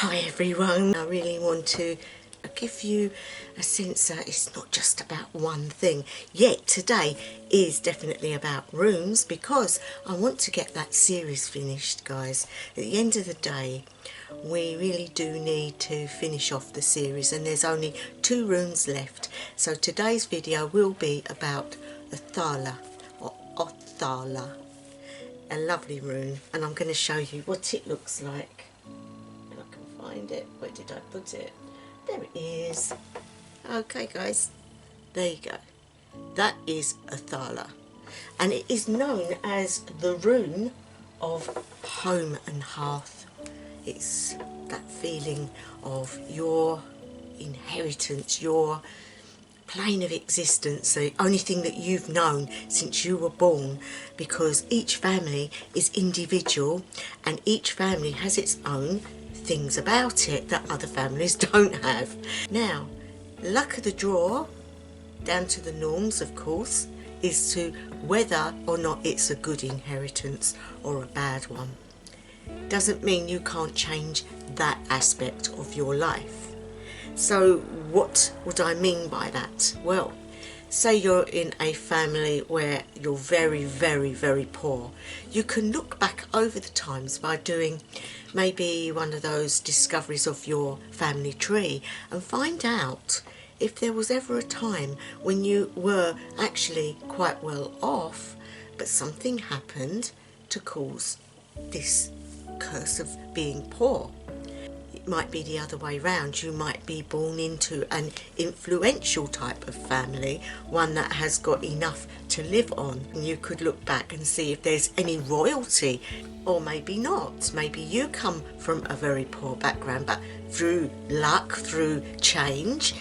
Hi everyone, I really want to give you a sense that it's not just about one thing, yet today is definitely about runes because I want to get that series finished, guys. At the end of the day, we really do need to finish off the series and there's only 2 runes left. So today's video will be about Othala or Othala, a lovely rune, and I'm going to show you what it looks like. Find it. Where did I put it? There it is. Okay guys, there you go. That is Othala, and it is known as the Rune of Home and Hearth. It's that feeling of your inheritance, your plane of existence, the only thing that you've known since you were born, because each family is individual and each family has its own things about it that other families don't have. Now, luck of the draw, down to the norms of course, is to whether or not it's a good inheritance or a bad one. Doesn't mean you can't change that aspect of your life. So what would I mean by that? Well, say you're in a family where you're very, very, very poor. You can look back over the times by doing maybe one of those discoveries of your family tree and find out if there was ever a time when you were actually quite well off, but something happened to cause this curse of being poor. It might be the other way round. You might be born into an influential type of family, one that has got enough to live on, and you could look back and see if there's any royalty, or maybe not. Maybe you come from a very poor background, but through luck, through change,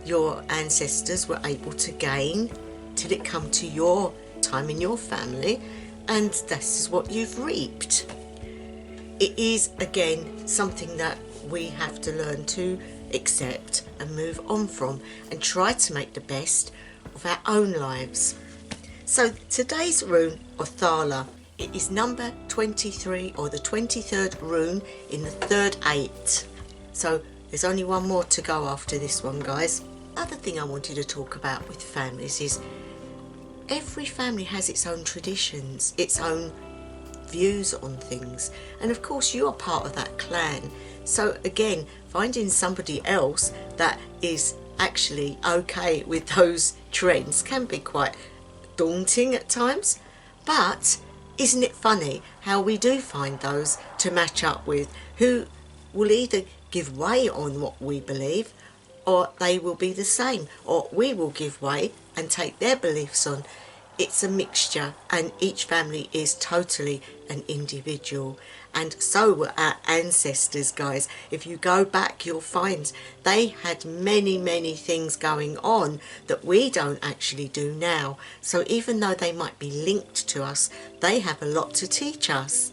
your ancestors were able to gain till it come to your time in your family, and this is what you've reaped. It is again something that we have to learn to accept and move on from and try to make the best of our own lives. So today's rune, Othala, it is number 23 or the 23rd rune in the 3rd 8. So there's only one more to go after this one, guys. Other thing I wanted to talk about with families is every family has its own traditions, its own views on things, and of course you are part of that clan. So again, finding somebody else that is actually okay with those trends can be quite daunting at times, but isn't it funny how we do find those to match up with, who will either give way on what we believe, or they will be the same, or we will give way and take their beliefs on. It's a mixture, and each family is totally an individual, and so were our ancestors, guys. If you go back, you'll find they had many things going on that we don't actually do now. So even though they might be linked to us, they have a lot to teach us,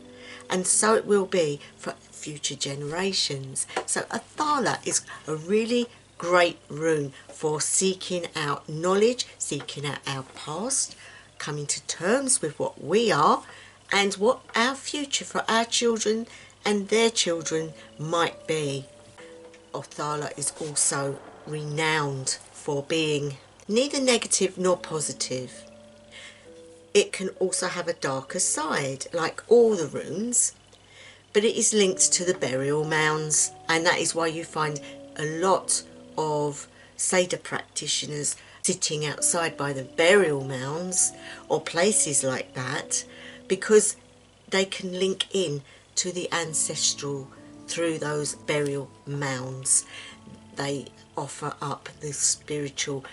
and so it will be for future generations. So Othala is a really great rune for seeking out knowledge, seeking out our past, coming to terms with what we are and what our future for our children and their children might be. Othala is also renowned for being neither negative nor positive. It can also have a darker side, like all the runes, but it is linked to the burial mounds, and that is why you find a lot of Seder practitioners sitting outside by the burial mounds or places like that, because they can link in to the ancestral through those burial mounds. They offer up the spiritual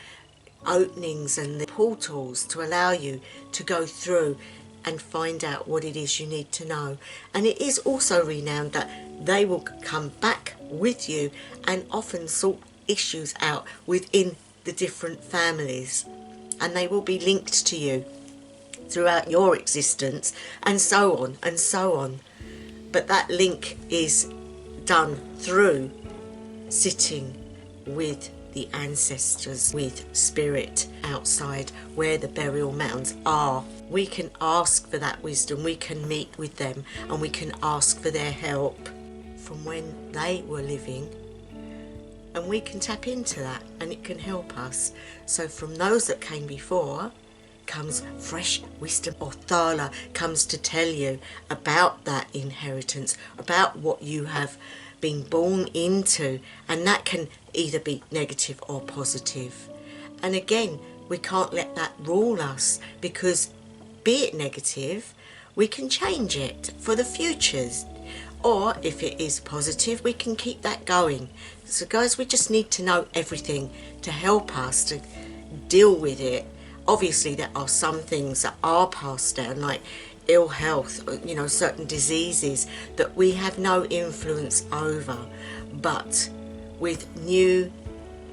openings and the portals to allow you to go through and find out what it is you need to know. And it is also renowned that they will come back with you and often sort issues out within the different families, and they will be linked to you throughout your existence, and so on and so on. But that link is done through sitting with the ancestors, with spirit outside where the burial mounds are. We can ask for that wisdom, we can meet with them, and we can ask for their help. from when they were living, and we can tap into that and it can help us. So from those that came before comes fresh wisdom. Othala comes to tell you about that inheritance, about what you have been born into, and that can either be negative or positive. And again, we can't let that rule us, because be it negative, we can change it for the futures. Or if it is positive, we can keep that going. So guys, we just need to know everything to help us to deal with it. Obviously there are some things that are passed down, like ill health, you know, certain diseases that we have no influence over. But with new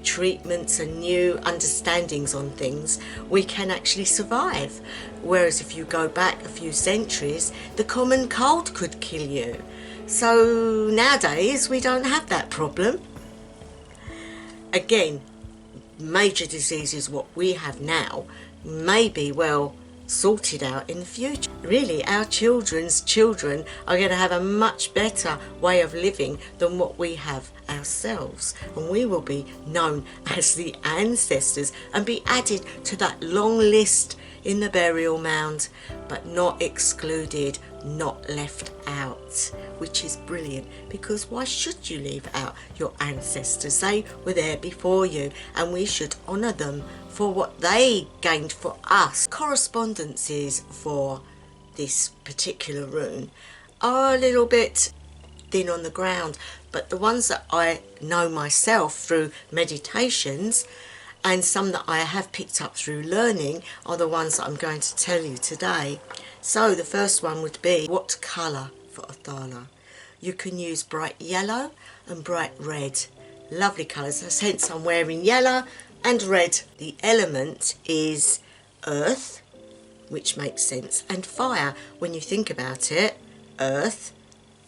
treatments and new understandings on things, we can actually survive. Whereas if you go back a few centuries, the common cold could kill you. So nowadays we don't have that problem. Again, major diseases what we have now may be well sorted out in the future. Really, our children's children are going to have a much better way of living than what we have ourselves, and we will be known as the ancestors and be added to that long list in the burial mound, but not excluded, not left out, which is brilliant, because why should you leave out your ancestors? They were there before you, and we should honour them for what they gained for us. Correspondences for this particular rune are a little bit thin on the ground, but the ones that I know myself through meditations and some that I have picked up through learning are the ones that I'm going to tell you today. So the first one would be, what colour for Othala? You can use bright yellow and bright red. Lovely colours, hence I'm wearing yellow and red. The element is earth, which makes sense, and fire. When you think about it, earth,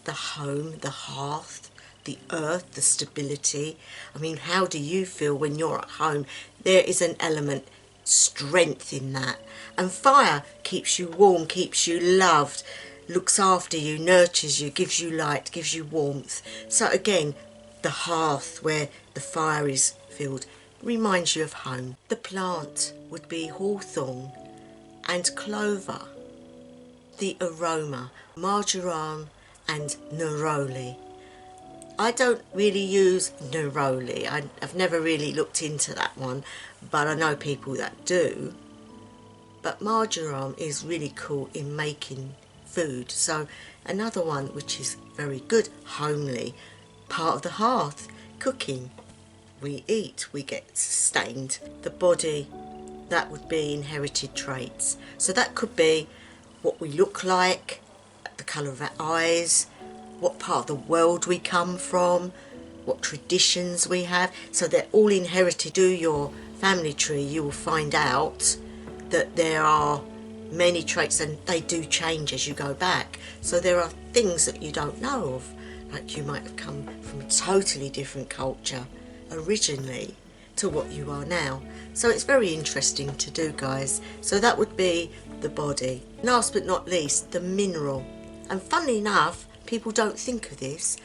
the home, the hearth, the earth, the stability. I mean, how do you feel when you're at home? There is an element, strength in that. And fire keeps you warm, keeps you loved, looks after you, nurtures you, gives you light, gives you warmth. So again, the hearth where the fire is filled reminds you of home. The plant would be hawthorn and clover. The aroma, marjoram and neroli. I don't really use neroli. I've never really looked into that one, but I know people that do. But marjoram is really cool in making food. So another one which is very good, homely, part of the hearth, cooking. We eat, we get sustained. The body, that would be inherited traits. So that could be what we look like, the colour of our eyes, what part of the world we come from, what traditions we have. So they're all inherited. Do your family tree, you will find out that there are many traits, and they do change as you go back. So there are things that you don't know of, like you might have come from a totally different culture originally to what you are now. So it's very interesting to do, guys. So that would be the body. Last but not least, the mineral. And funnily enough, people don't think of this,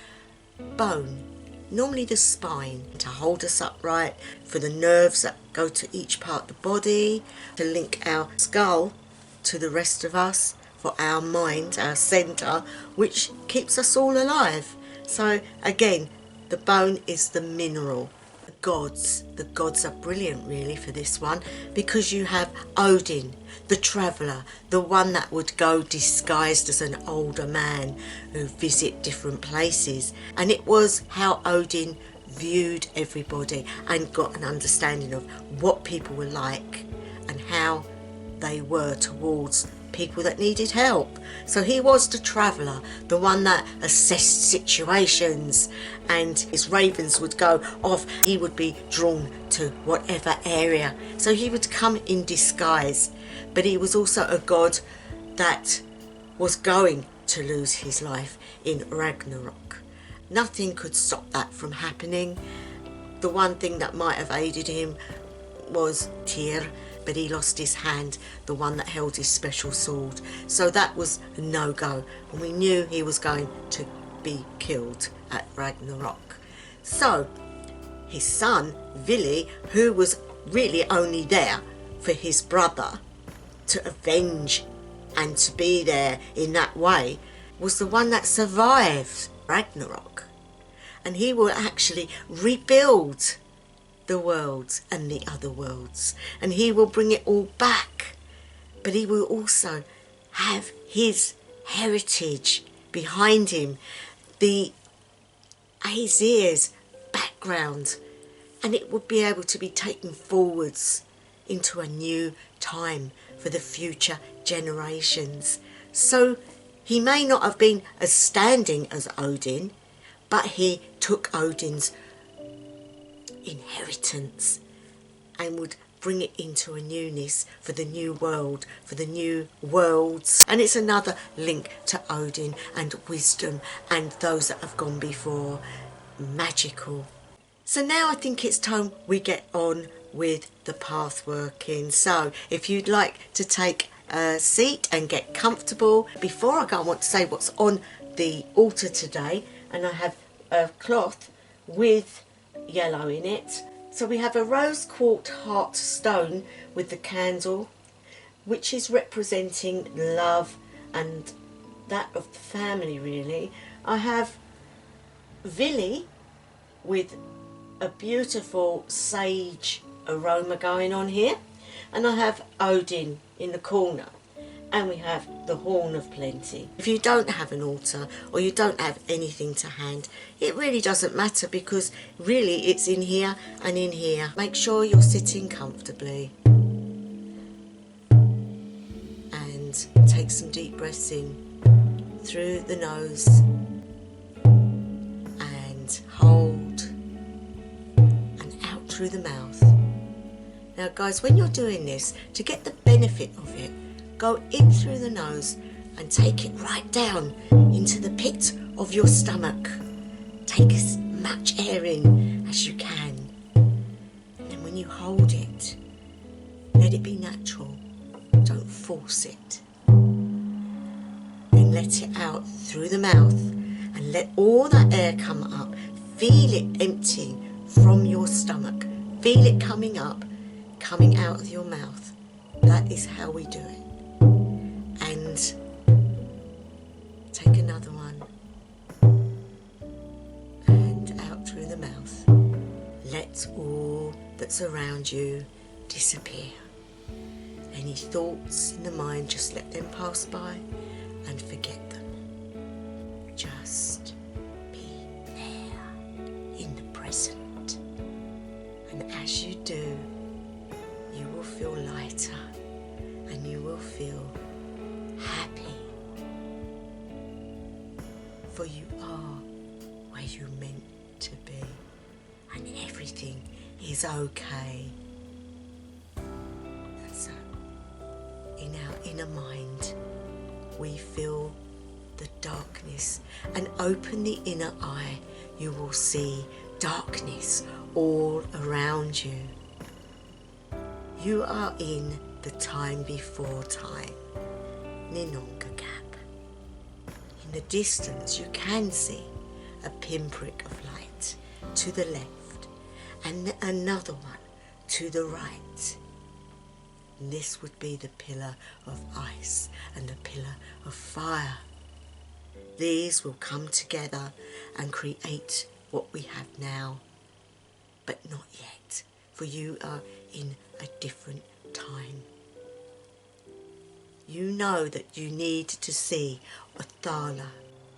bone. Normally the spine, to hold us upright, for the nerves that go to each part of the body, to link our skull to the rest of us, for our mind, our centre, which keeps us all alive. So again, the bone is the mineral. The gods are brilliant really for this one, because you have Odin, the traveller, the one that would go disguised as an older man who visit different places, and it was how Odin viewed everybody and got an understanding of what people were like and how they were towards people that needed help. So he was the traveller, the one that assessed situations, and his ravens would go off. He would be drawn to whatever area. So he would come in disguise, but he was also a god that was going to lose his life in Ragnarok. Nothing could stop that from happening. The one thing that might have aided him was Tyr, but he lost his hand, the one that held his special sword. So that was a no-go, and we knew he was going to be killed at Ragnarok. So his son Vili, who was really only there for his brother to avenge and to be there in that way, was the one that survived Ragnarok. And he will actually rebuild the world and the other worlds, and he will bring it all back. But he will also have his heritage behind him, the Aesir's background, and it would be able to be taken forwards into a new time for the future generations. So he may not have been as standing as Odin, but he took Odin's inheritance and would bring it into a newness for the new world, for the new worlds. And it's another link to Odin and wisdom and those that have gone before. Magical. So now I think it's time we get on with the path working. So if you'd like to take a seat and get comfortable, before I go, I want to say what's on the altar today. And I have a cloth with yellow in it. So we have a rose quartz heart stone with the candle, which is representing love and that of the family, really. I have Vili with a beautiful sage aroma going on here, and I have Odin in the corner, and we have the Horn of Plenty. If you don't have an altar or you don't have anything to hand, it really doesn't matter, because really it's in here and in here. Make sure you're sitting comfortably and take some deep breaths in through the nose and hold and out through the mouth. Now guys, when you're doing this, to get the benefit of it, go in through the nose and take it right down into the pit of your stomach. Take as much air in as you can. And then when you hold it, let it be natural. Don't force it. Then let it out through the mouth and let all that air come up. Feel it emptying from your stomach. Feel it coming up, coming out of your mouth. That is how we do it. And take another one and out through the mouth. Let all that's around you disappear. Any thoughts in the mind, just let them pass by and forget them. Just be there in the present. And as you do, you will feel lighter and you will feel happy, for you are where you're meant to be, and everything is okay. And so, in our inner mind, we feel the darkness, and open the inner eye, you will see darkness all around you. You are in the time before time. Ninonga Gap. In the distance you can see a pinprick of light to the left and another one to the right. And this would be the pillar of ice and the pillar of fire. These will come together and create what we have now, but not yet, for you are in a different time. You know that you need to see Othala,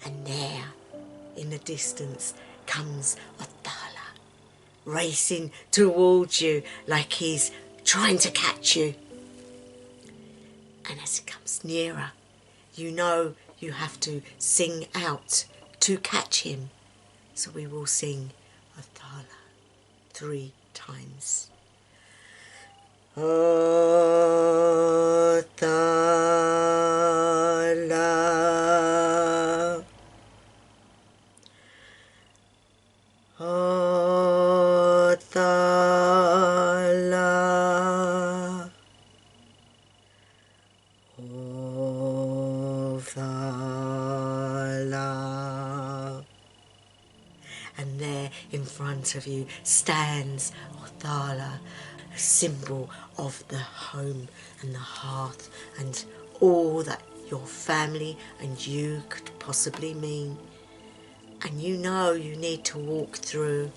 and there in the distance comes Othala, racing towards you like he's trying to catch you. And as it comes nearer, you know you have to sing out to catch him. So we will sing Othala 3 times. Othala, Othala, Othala. front of you stands Othala, a symbol of the home and the hearth and all that your family and you could possibly mean. And you know you need to walk through,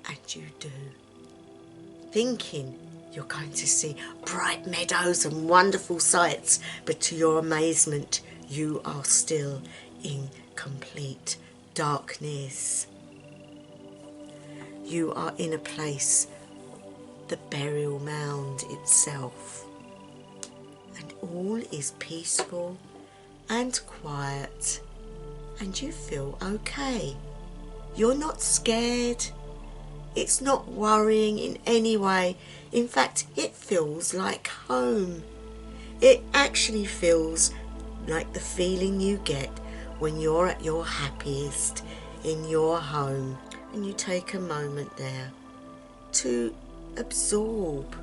and you do, thinking you're going to see bright meadows and wonderful sights, but to your amazement you are still in complete darkness. You are in a place, the burial mound itself, and all is peaceful and quiet, and you feel okay. You're not scared. It's not worrying in any way. In fact, it feels like home. It actually feels like the feeling you get when you're at your happiest in your home, and you take a moment there to absorb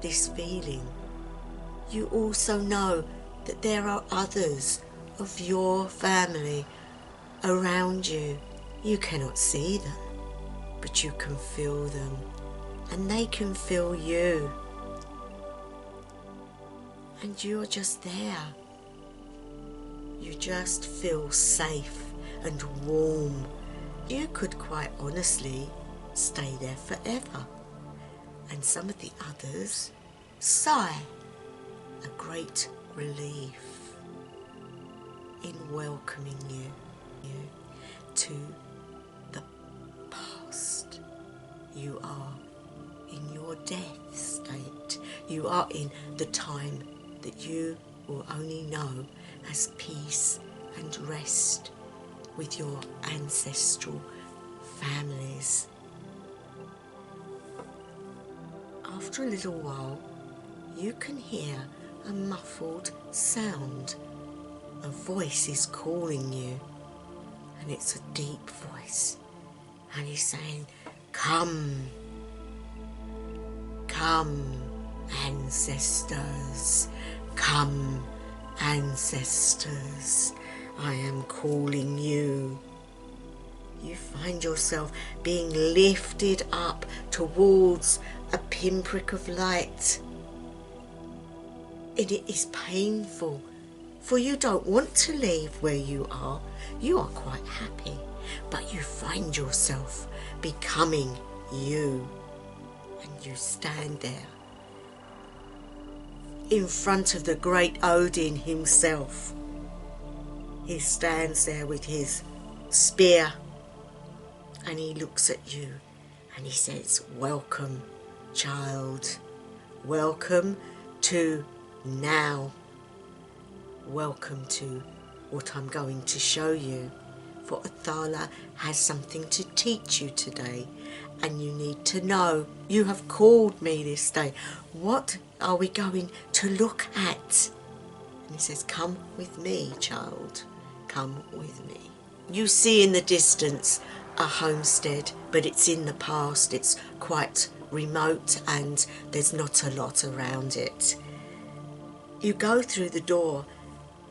this feeling. You also know that there are others of your family around you. You cannot see them, but you can feel them, and they can feel you. And you're just there. You just feel safe and warm. You could quite honestly stay there forever. And some of the others sigh a great relief in welcoming you to the past. You are in your death state. You are in the time that you will only know as peace and rest with your ancestral families. After a little while, you can hear a muffled sound. A voice is calling you, and it's a deep voice, and he's saying, "Come, come, ancestors, come, ancestors, I am calling you." You find yourself being lifted up towards a pinprick of light, and it is painful, for you don't want to leave where you are. You are quite happy, but you find yourself becoming you, and you stand there in front of the great Odin himself. He stands there with his spear, and he looks at you and he says, "Welcome, child. Welcome to now. Welcome to what I'm going to show you. For Othala has something to teach you today, and you need to know. You have called me this day. What are we going to look at?" And he says, "Come with me, child. Come with me." You see in the distance a homestead, but it's in the past. It's quite remote and there's not a lot around it. You go through the door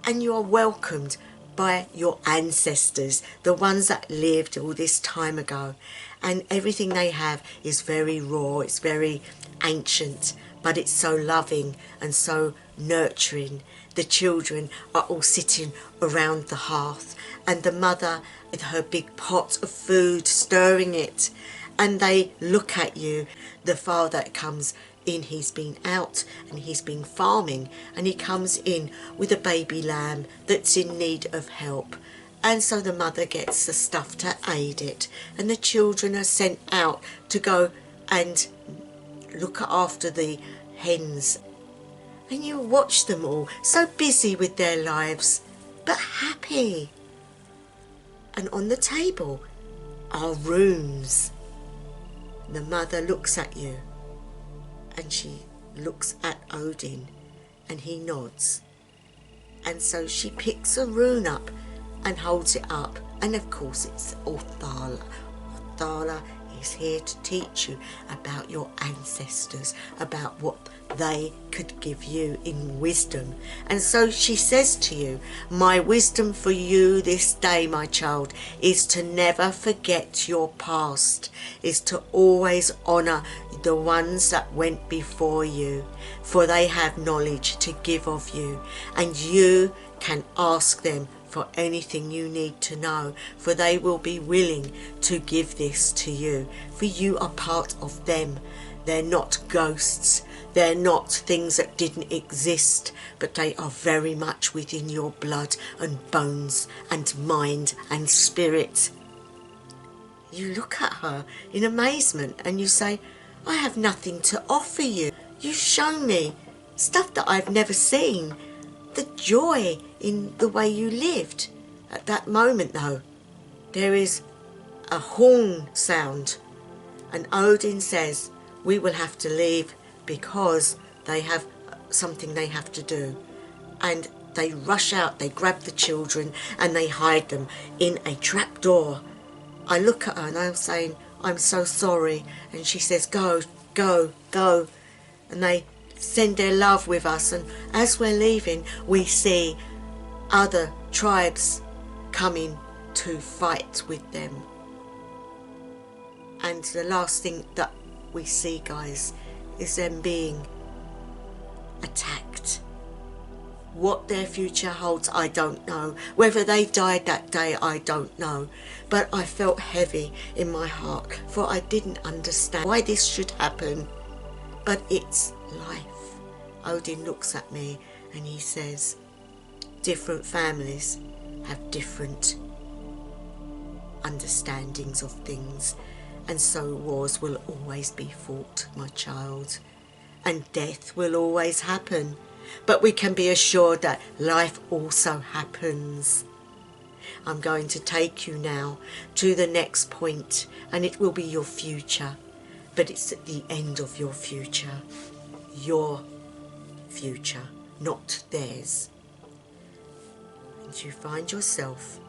and you are welcomed by your ancestors, the ones that lived all this time ago, and everything they have is very raw, it's very ancient, but it's so loving and so nurturing. The children are all sitting around the hearth, and the mother with her big pot of food stirring it, and they look at you. The father comes in, he's been out and he's been farming, and he comes in with a baby lamb that's in need of help, and so the mother gets the stuff to aid it, and the children are sent out to go and look after the hens, and you watch them all so busy with their lives but happy. And on the table are runes. The mother looks at you, and she looks at Odin, and he nods, and so she picks a rune up and holds it up, and of course it's Othala. Othala is here to teach you about your ancestors, about what they could give you in wisdom. And so she says to you, my wisdom for you this day, my child, is to never forget your past, is to always honour the ones that went before you, for they have knowledge to give of you, and you can ask them for anything you need to know, for they will be willing to give this to you, for you are part of them. They're not ghosts, they're not things that didn't exist, but they are very much within your blood and bones and mind and spirit. You look at her in amazement and you say, I have nothing to offer you. You show me stuff that I've never seen. The joy in the way you lived. At that moment though, there is a horn sound, and Odin says, we will have to leave because they have something they have to do. And they rush out, they grab the children and they hide them in a trapdoor. I look at her and I'm saying, I'm so sorry. And she says, go, go, go. And they send their love with us, and as we're leaving we see other tribes coming to fight with them. And the last thing that we see, guys, is them being attacked. What their future holds, I don't know. Whether they died that day, I don't know. But I felt heavy in my heart, for I didn't understand why this should happen. But it's life. Odin looks at me and he says, different families have different understandings of things, and so wars will always be fought, my child, and death will always happen, but we can be assured that life also happens. I'm going to take you now to the next point, and it will be your future, but it's at the end of your future. Your future, not theirs. And you find yourself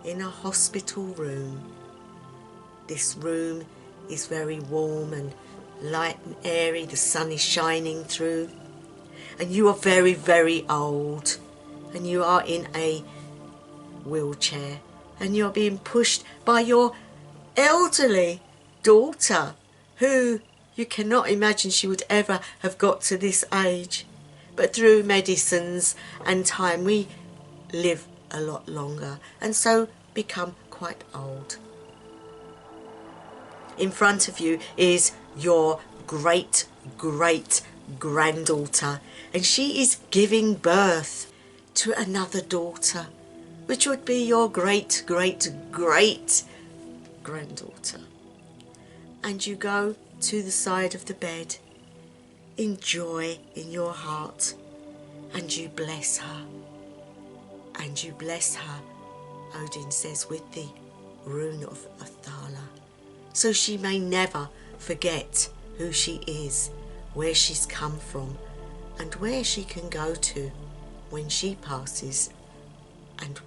in a hospital room. This room is very warm and light and airy, the sun is shining through, and you are very, very old, and you are in a wheelchair, and you're being pushed by your elderly daughter, who you cannot imagine she would ever have got to this age. But through medicines and time, we live a lot longer and so become quite old. In front of you is your great granddaughter, and she is giving birth to another daughter, which would be your great granddaughter. And you go to the side of the bed in joy in your heart, and you bless her. And you bless her, Odin says, with the Rune of Othala, so she may never forget who she is, where she's come from, and where she can go to when she passes, and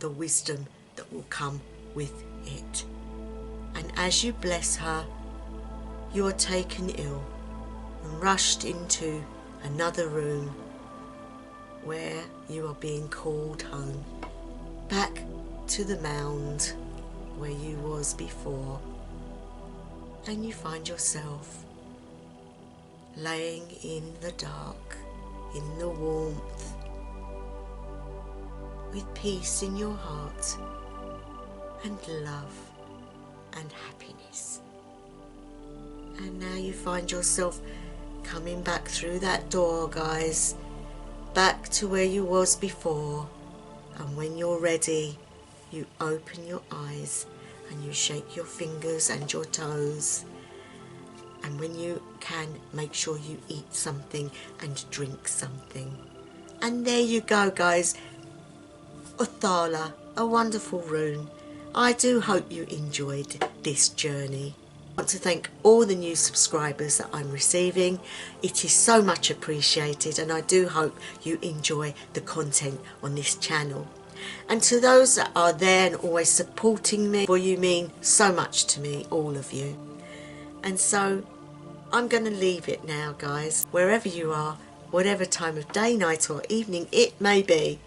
the wisdom that will come with it. And as you bless her, you are taken ill and rushed into another room where you are being called home, back to the mound where you was before, and you find yourself laying in the dark, in the warmth, with peace in your heart and love and happiness. And now you find yourself coming back through that door, guys, back to where you was before. And when you're ready, you open your eyes and you shake your fingers and your toes, and when you can, make sure you eat something and drink something. And there you go, guys. Othala, a wonderful rune. I do hope you enjoyed this journey. I want to thank all the new subscribers that I'm receiving. It is so much appreciated, and I do hope you enjoy the content on this channel. And to those that are there and always supporting me, for you mean so much to me, all of you. And so I'm going to leave it now, guys. Wherever you are, whatever time of day, night or evening it may be,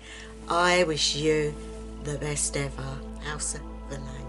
I wish you the best ever. House of the Lane.